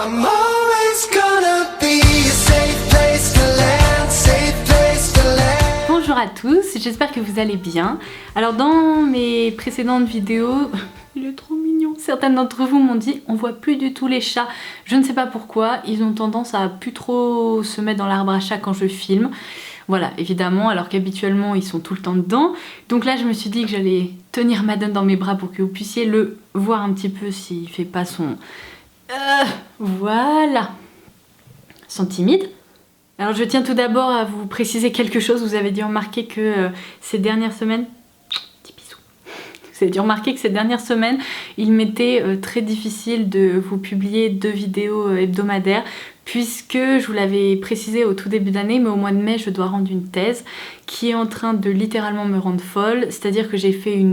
I'm always gonna be a safe place to land, safe place to land. Bonjour à tous, j'espère que vous allez bien. Alors dans mes précédentes vidéos, il est trop mignon. Certaines d'entre vous m'ont dit on voit plus du tout les chats. Je ne sais pas pourquoi, ils ont tendance à plus trop se mettre dans l'arbre à chat quand je filme. Voilà, évidemment, alors qu'habituellement ils sont tout le temps dedans. Donc là je me suis dit que j'allais tenir Madone dans mes bras pour que vous puissiez le voir un petit peu s'il fait pas son... voilà. Ils sont timides. Alors je tiens tout d'abord à vous préciser quelque chose. Vous avez dû remarquer que ces dernières semaines... Petit bisou. Vous avez dû remarquer que ces dernières semaines, il m'était très difficile de vous publier 2 vidéos hebdomadaires, puisque je vous l'avais précisé au tout début d'année, mais au mois de mai je dois rendre une thèse qui est en train de littéralement me rendre folle. C'est-à-dire que j'ai fait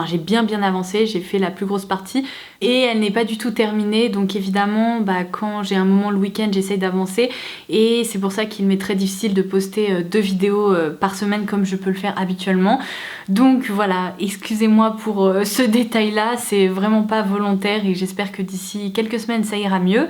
j'ai bien avancé, j'ai fait la plus grosse partie et elle n'est pas du tout terminée. Donc évidemment quand j'ai un moment le week-end j'essaye d'avancer et c'est pour ça qu'il m'est très difficile de poster 2 vidéos par semaine comme je peux le faire habituellement. Donc voilà, excusez-moi pour ce détail là, c'est vraiment pas volontaire et j'espère que d'ici quelques semaines ça ira mieux.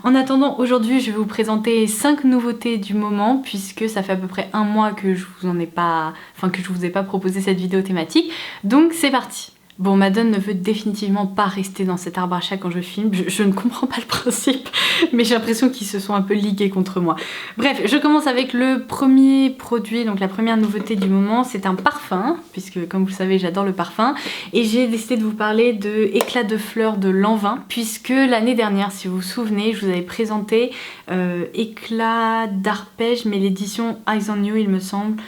En attendant, aujourd'hui je vais vous présenter 5 nouveautés du moment, puisque ça fait à peu près un mois que je vous ai pas proposé cette vidéo thématique. Donc c'est parti. Bon, Madone ne veut définitivement pas rester dans cet arbre à chat quand je filme. Je ne comprends pas le principe, mais j'ai l'impression qu'ils se sont un peu ligués contre moi. Bref, je commence avec le premier produit, donc la première nouveauté du moment, c'est un parfum, puisque comme vous le savez, j'adore le parfum. Et j'ai décidé de vous parler de Éclat de fleurs de Lanvin, puisque l'année dernière, si vous vous souvenez, je vous avais présenté Éclat d'arpège, mais l'édition Eyes on You, il me semble.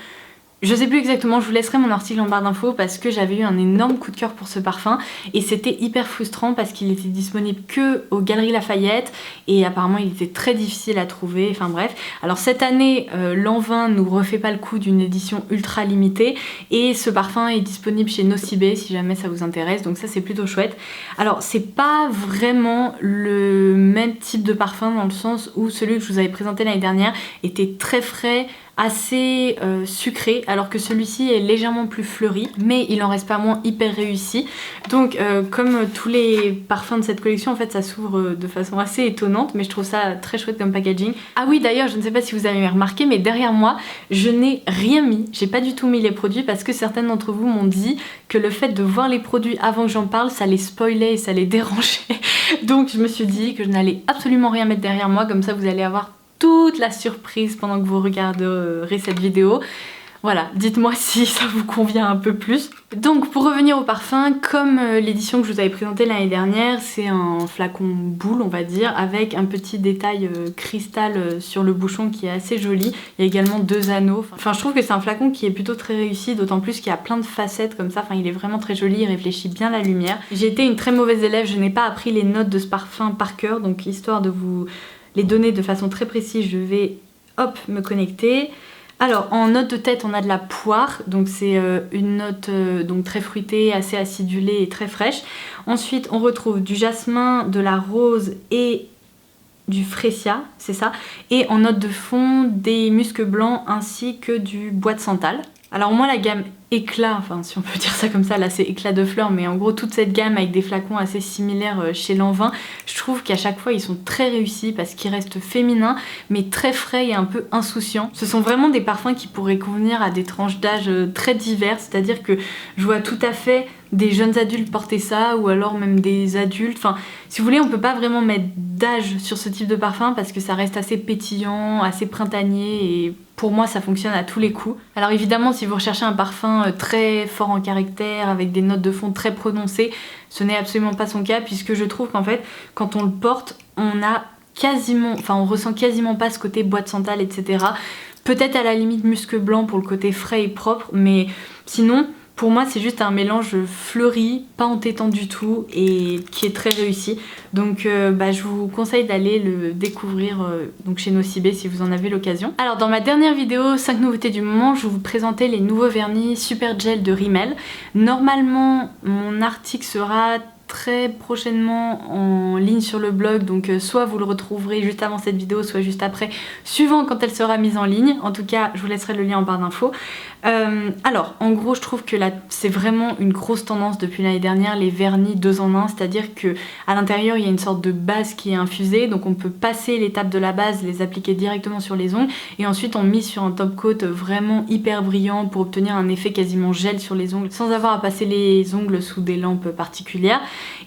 Je sais plus exactement, je vous laisserai mon article en barre d'infos parce que j'avais eu un énorme coup de cœur pour ce parfum et c'était hyper frustrant parce qu'il était disponible que aux Galeries Lafayette et apparemment il était très difficile à trouver, enfin bref. Alors cette année, Lanvin nous refait pas le coup d'une édition ultra limitée et ce parfum est disponible chez Nocibé si jamais ça vous intéresse, donc ça c'est plutôt chouette. Alors c'est pas vraiment le même type de parfum dans le sens où celui que je vous avais présenté l'année dernière était très frais, assez sucré, alors que celui-ci est légèrement plus fleuri, mais il en reste pas moins hyper réussi. Donc comme tous les parfums de cette collection, en fait ça s'ouvre de façon assez étonnante, mais je trouve ça très chouette comme packaging. Ah oui, d'ailleurs je ne sais pas si vous avez remarqué, mais derrière moi je n'ai rien mis, j'ai pas du tout mis les produits parce que certaines d'entre vous m'ont dit que le fait de voir les produits avant que j'en parle, ça les spoilait et ça les dérangeait. Donc je me suis dit que je n'allais absolument rien mettre derrière moi, comme ça vous allez avoir toute la surprise pendant que vous regarderez cette vidéo. Voilà, dites-moi si ça vous convient un peu plus. Donc pour revenir au parfum, comme l'édition que je vous avais présentée l'année dernière, c'est un flacon boule on va dire, avec un petit détail cristal sur le bouchon qui est assez joli. Il y a également 2 anneaux. Enfin je trouve que c'est un flacon qui est plutôt très réussi, d'autant plus qu'il y a plein de facettes comme ça. Enfin il est vraiment très joli, il réfléchit bien la lumière. J'ai été une très mauvaise élève, je n'ai pas appris les notes de ce parfum par cœur, donc histoire de vous les donner de façon très précise, je vais me connecter. Alors en note de tête on a de la poire, donc c'est une note donc très fruitée, assez acidulée et très fraîche. Ensuite on retrouve du jasmin, de la rose et du freesia, c'est ça. Et en note de fond des muscs blancs ainsi que du bois de santal. Alors moi la gamme éclat, enfin si on peut dire ça comme ça, là c'est éclat de fleurs, mais en gros toute cette gamme avec des flacons assez similaires chez Lanvin, je trouve qu'à chaque fois ils sont très réussis parce qu'ils restent féminins mais très frais et un peu insouciants. Ce sont vraiment des parfums qui pourraient convenir à des tranches d'âge très diverses, c'est-à-dire que je vois tout à fait des jeunes adultes porter ça ou alors même des adultes. Enfin si vous voulez on peut pas vraiment mettre d'âge sur ce type de parfum parce que ça reste assez pétillant, assez printanier et pour moi ça fonctionne à tous les coups. Alors évidemment si vous recherchez un parfum très fort en caractère avec des notes de fond très prononcées, ce n'est absolument pas son cas puisque je trouve qu'en fait quand on le porte on ressent quasiment pas ce côté bois de santal etc. Peut-être à la limite musc blanc pour le côté frais et propre, mais sinon pour moi c'est juste un mélange fleuri, pas entêtant du tout et qui est très réussi. Donc je vous conseille d'aller le découvrir donc chez Nocibé si vous en avez l'occasion. Alors dans ma dernière vidéo 5 nouveautés du moment, je vous présentais les nouveaux vernis Super Gel de Rimmel. Normalement mon article sera très prochainement en ligne sur le blog, donc soit vous le retrouverez juste avant cette vidéo, soit juste après, suivant quand elle sera mise en ligne. En tout cas, je vous laisserai le lien en barre d'infos. Alors, en gros, je trouve que là, c'est vraiment une grosse tendance depuis l'année dernière, les vernis 2 en 1, c'est-à-dire que à l'intérieur, il y a une sorte de base qui est infusée, donc on peut passer l'étape de la base, les appliquer directement sur les ongles, et ensuite on mise sur un top coat vraiment hyper brillant pour obtenir un effet quasiment gel sur les ongles, sans avoir à passer les ongles sous des lampes particulières.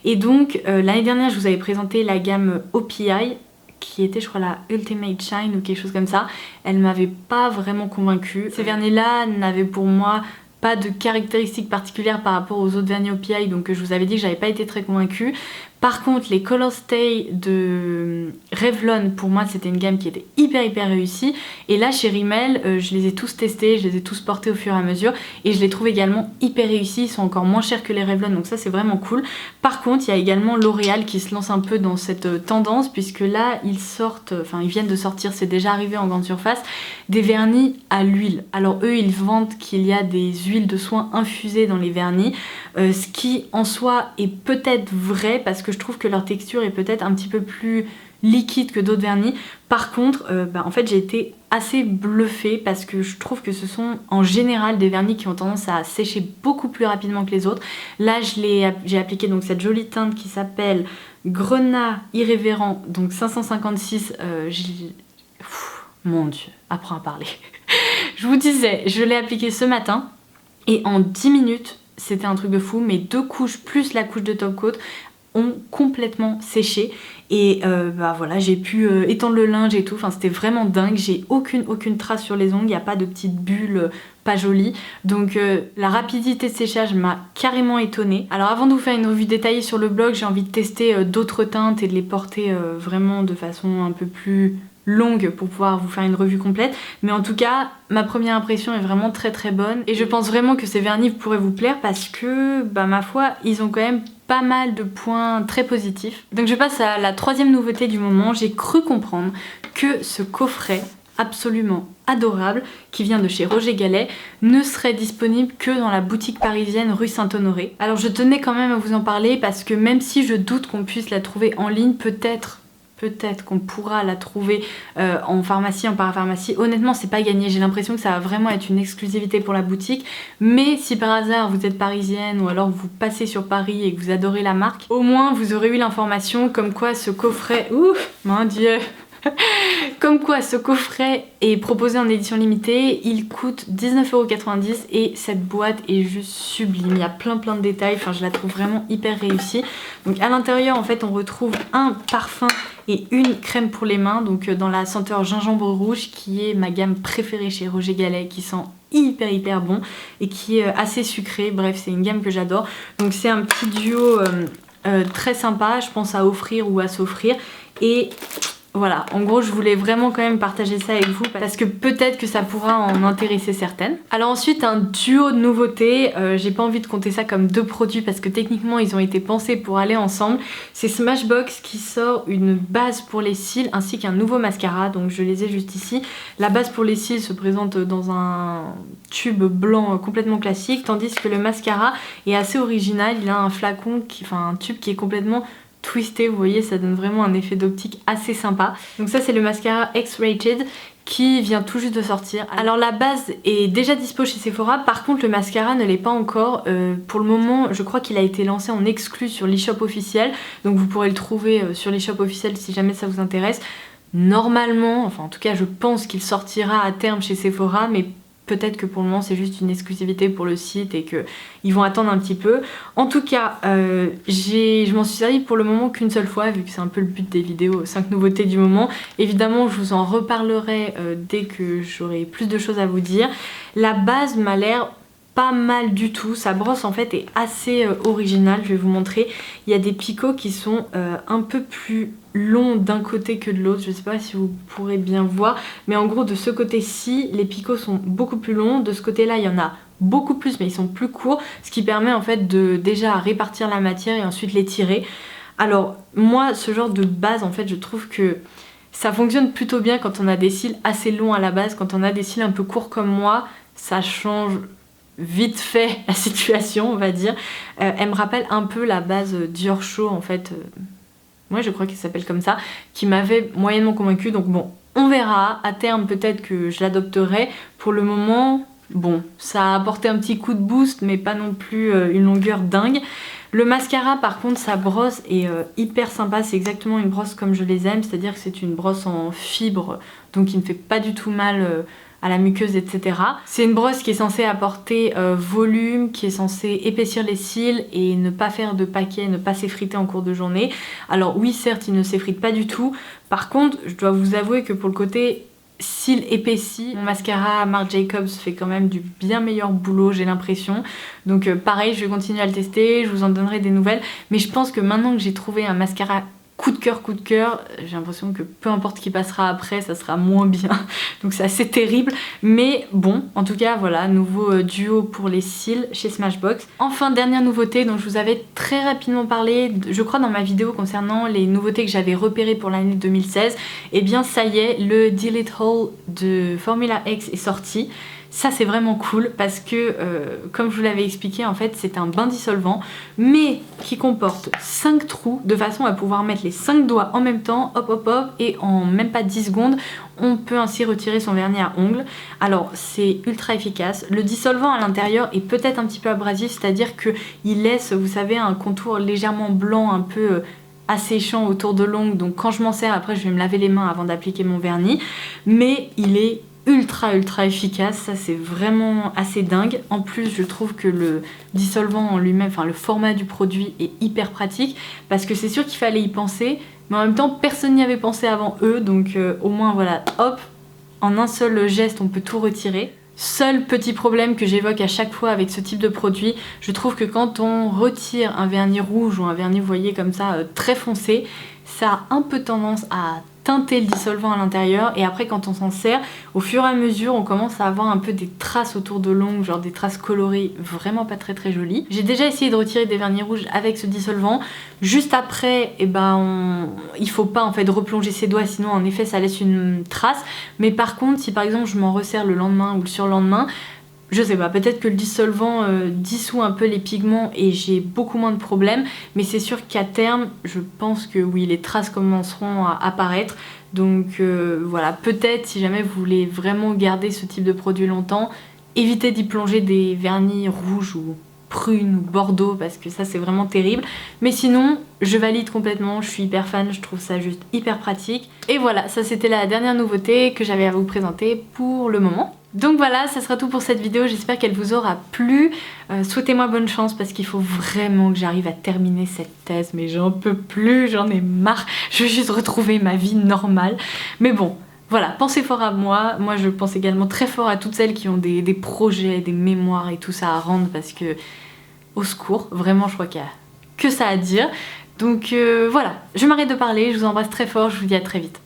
Et donc, l'année dernière, je vous avais présenté la gamme OPI, qui était je crois la Ultimate Shine ou quelque chose comme ça. Elle m'avait pas vraiment convaincue. Ces vernis là n'avaient pour moi pas de caractéristiques particulières par rapport aux autres vernis OPI, donc je vous avais dit que j'avais pas été très convaincue. Par contre, les Color Stay de Revlon, pour moi, c'était une gamme qui était hyper réussie. Et là, chez Rimmel, je les ai tous testés, je les ai tous portés au fur et à mesure. Et je les trouve également hyper réussis. Ils sont encore moins chers que les Revlon, donc ça, c'est vraiment cool. Par contre, il y a également L'Oréal qui se lance un peu dans cette tendance, puisque là, ils viennent de sortir, c'est déjà arrivé en grande surface, des vernis à l'huile. Alors eux, ils vantent qu'il y a des huiles de soin infusées dans les vernis, ce qui, en soi, est peut-être vrai, parce que je trouve que leur texture est peut-être un petit peu plus liquide que d'autres vernis. Par contre, en fait, j'ai été assez bluffée parce que je trouve que ce sont en général des vernis qui ont tendance à sécher beaucoup plus rapidement que les autres. Là, j'ai appliqué donc cette jolie teinte qui s'appelle Grenat Irrévérent, donc 556. Mon Dieu, apprends à parler. Je vous disais, je l'ai appliqué ce matin et en 10 minutes, c'était un truc de fou. Mes 2 couches plus la couche de top coat ont complètement séché et voilà, j'ai pu étendre le linge et tout, enfin c'était vraiment dingue. J'ai aucune trace sur les ongles, il n'y a pas de petites bulles pas jolies, donc la rapidité de séchage m'a carrément étonnée. Alors avant de vous faire une revue détaillée sur le blog, j'ai envie de tester d'autres teintes et de les porter vraiment de façon un peu plus longue pour pouvoir vous faire une revue complète, mais en tout cas ma première impression est vraiment très bonne et je pense vraiment que ces vernis pourraient vous plaire parce que ma foi, ils ont quand même pas mal de points très positifs. Donc je passe à la 3e nouveauté du moment. J'ai cru comprendre que ce coffret absolument adorable qui vient de chez Roger Gallet ne serait disponible que dans la boutique parisienne rue Saint-Honoré. Alors je tenais quand même à vous en parler parce que même si je doute qu'on puisse la trouver en ligne, peut-être qu'on pourra la trouver en pharmacie, en parapharmacie. Honnêtement, c'est pas gagné. J'ai l'impression que ça va vraiment être une exclusivité pour la boutique. Mais si par hasard vous êtes parisienne ou alors vous passez sur Paris et que vous adorez la marque, au moins vous aurez eu l'information comme quoi ce coffret... Ouh, mon Dieu. Comme quoi ce coffret est proposé en édition limitée, il coûte 19,90€ et cette boîte est juste sublime, il y a plein de détails, enfin je la trouve vraiment hyper réussie. Donc à l'intérieur en fait on retrouve un parfum et une crème pour les mains, donc dans la senteur gingembre rouge qui est ma gamme préférée chez Roger Gallet, qui sent hyper bon et qui est assez sucrée. Bref, c'est une gamme que j'adore, donc c'est un petit duo très sympa, je pense à offrir ou à s'offrir. Et voilà, en gros je voulais vraiment quand même partager ça avec vous parce que peut-être que ça pourra en intéresser certaines. Alors ensuite un duo de nouveautés, j'ai pas envie de compter ça comme 2 produits parce que techniquement ils ont été pensés pour aller ensemble. C'est Smashbox qui sort une base pour les cils ainsi qu'un nouveau mascara, donc je les ai juste ici. La base pour les cils se présente dans un tube blanc complètement classique, tandis que le mascara est assez original, il a un flacon, un tube qui est complètement twisté, vous voyez, ça donne vraiment un effet d'optique assez sympa. Donc ça c'est le mascara X-Rated qui vient tout juste de sortir. Alors la base est déjà dispo chez Sephora, par contre le mascara ne l'est pas encore. Pour le moment je crois qu'il a été lancé en exclu sur l'e-shop officiel, donc vous pourrez le trouver sur l'e-shop officiel si jamais ça vous intéresse. Normalement, enfin en tout cas je pense qu'il sortira à terme chez Sephora, mais peut-être que pour le moment c'est juste une exclusivité pour le site et qu'ils vont attendre un petit peu. En tout cas, je m'en suis servi pour le moment qu'une seule fois, vu que c'est un peu le but des vidéos 5 nouveautés du moment. Évidemment, je vous en reparlerai dès que j'aurai plus de choses à vous dire. La base m'a l'air pas mal du tout, sa brosse en fait est assez originale, je vais vous montrer. Il y a des picots qui sont un peu plus longs d'un côté que de l'autre, je sais pas si vous pourrez bien voir, mais en gros de ce côté-ci les picots sont beaucoup plus longs, de ce côté-là il y en a beaucoup plus mais ils sont plus courts, ce qui permet en fait de déjà répartir la matière et ensuite les tirer. Alors moi ce genre de base en fait je trouve que ça fonctionne plutôt bien quand on a des cils assez longs à la base. Quand on a des cils un peu courts comme moi, ça change vite fait la situation, on va dire. Elle me rappelle un peu la base Dior Show en fait. Ouais, je crois qu'elle s'appelle comme ça, qui m'avait moyennement convaincue. Donc bon, on verra. À terme, peut-être que je l'adopterai. Pour le moment, bon, ça a apporté un petit coup de boost, mais pas non plus une longueur dingue. Le mascara, par contre, sa brosse est hyper sympa. C'est exactement une brosse comme je les aime, c'est-à-dire que c'est une brosse en fibre, donc qui ne fait pas du tout mal à la muqueuse, etc. C'est une brosse qui est censée apporter volume, qui est censée épaissir les cils et ne pas faire de paquets, ne pas s'effriter en cours de journée. Alors oui, certes, il ne s'effrite pas du tout. Par contre, je dois vous avouer que pour le côté cils épaissis, mon mascara Marc Jacobs fait quand même du bien meilleur boulot, j'ai l'impression. Donc pareil, je vais continuer à le tester, je vous en donnerai des nouvelles. Mais je pense que maintenant que j'ai trouvé un mascara coup de cœur, j'ai l'impression que peu importe qui passera après, ça sera moins bien. Donc c'est assez terrible. Mais bon, en tout cas, voilà, nouveau duo pour les cils chez Smashbox. Enfin, dernière nouveauté dont je vous avais très rapidement parlé, je crois dans ma vidéo concernant les nouveautés que j'avais repérées pour l'année 2016. Et bien ça y est, le Delete Haul de Formula X est sorti. Ça c'est vraiment cool parce que comme je vous l'avais expliqué, en fait c'est un bain dissolvant mais qui comporte 5 trous de façon à pouvoir mettre les 5 doigts en même temps, hop hop hop, et en même pas 10 secondes on peut ainsi retirer son vernis à ongles. Alors c'est ultra efficace. Le dissolvant à l'intérieur est peut-être un petit peu abrasif, c'est-à-dire qu'il laisse, vous savez, un contour légèrement blanc, un peu asséchant autour de l'ongle, donc quand je m'en sers après je vais me laver les mains avant d'appliquer mon vernis, mais il est ultra efficace, ça c'est vraiment assez dingue. En plus je trouve que le dissolvant en lui-même, enfin le format du produit est hyper pratique parce que c'est sûr qu'il fallait y penser, mais en même temps personne n'y avait pensé avant eux, donc au moins voilà, hop, en un seul geste on peut tout retirer. Seul petit problème que j'évoque à chaque fois avec ce type de produit, je trouve que quand on retire un vernis rouge ou un vernis, vous voyez, comme ça, très foncé, ça a un peu tendance à teinter le dissolvant à l'intérieur, et après quand on s'en sert, au fur et à mesure on commence à avoir un peu des traces autour de l'ongle, genre des traces colorées, vraiment pas très jolies. J'ai déjà essayé de retirer des vernis rouges avec ce dissolvant. Juste après, eh ben, il faut pas en fait replonger ses doigts, sinon en effet ça laisse une trace. Mais par contre, si par exemple je m'en resserre le lendemain ou le surlendemain, je sais pas, peut-être que le dissolvant dissout un peu les pigments et j'ai beaucoup moins de problèmes, mais c'est sûr qu'à terme, je pense que oui, les traces commenceront à apparaître. Donc voilà, peut-être si jamais vous voulez vraiment garder ce type de produit longtemps, évitez d'y plonger des vernis rouges ou prune ou bordeaux parce que ça c'est vraiment terrible. Mais sinon, je valide complètement, je suis hyper fan, je trouve ça juste hyper pratique. Et voilà, ça c'était la dernière nouveauté que j'avais à vous présenter pour le moment. Donc voilà, ça sera tout pour cette vidéo, j'espère qu'elle vous aura plu. Souhaitez-moi bonne chance parce qu'il faut vraiment que j'arrive à terminer cette thèse, mais j'en peux plus, j'en ai marre, je veux juste retrouver ma vie normale. Mais bon, voilà, pensez fort à moi. Moi je pense également très fort à toutes celles qui ont des projets, des mémoires et tout ça à rendre parce que, au secours, vraiment je crois qu'il y a que ça à dire. Donc voilà, je m'arrête de parler, je vous embrasse très fort, je vous dis à très vite.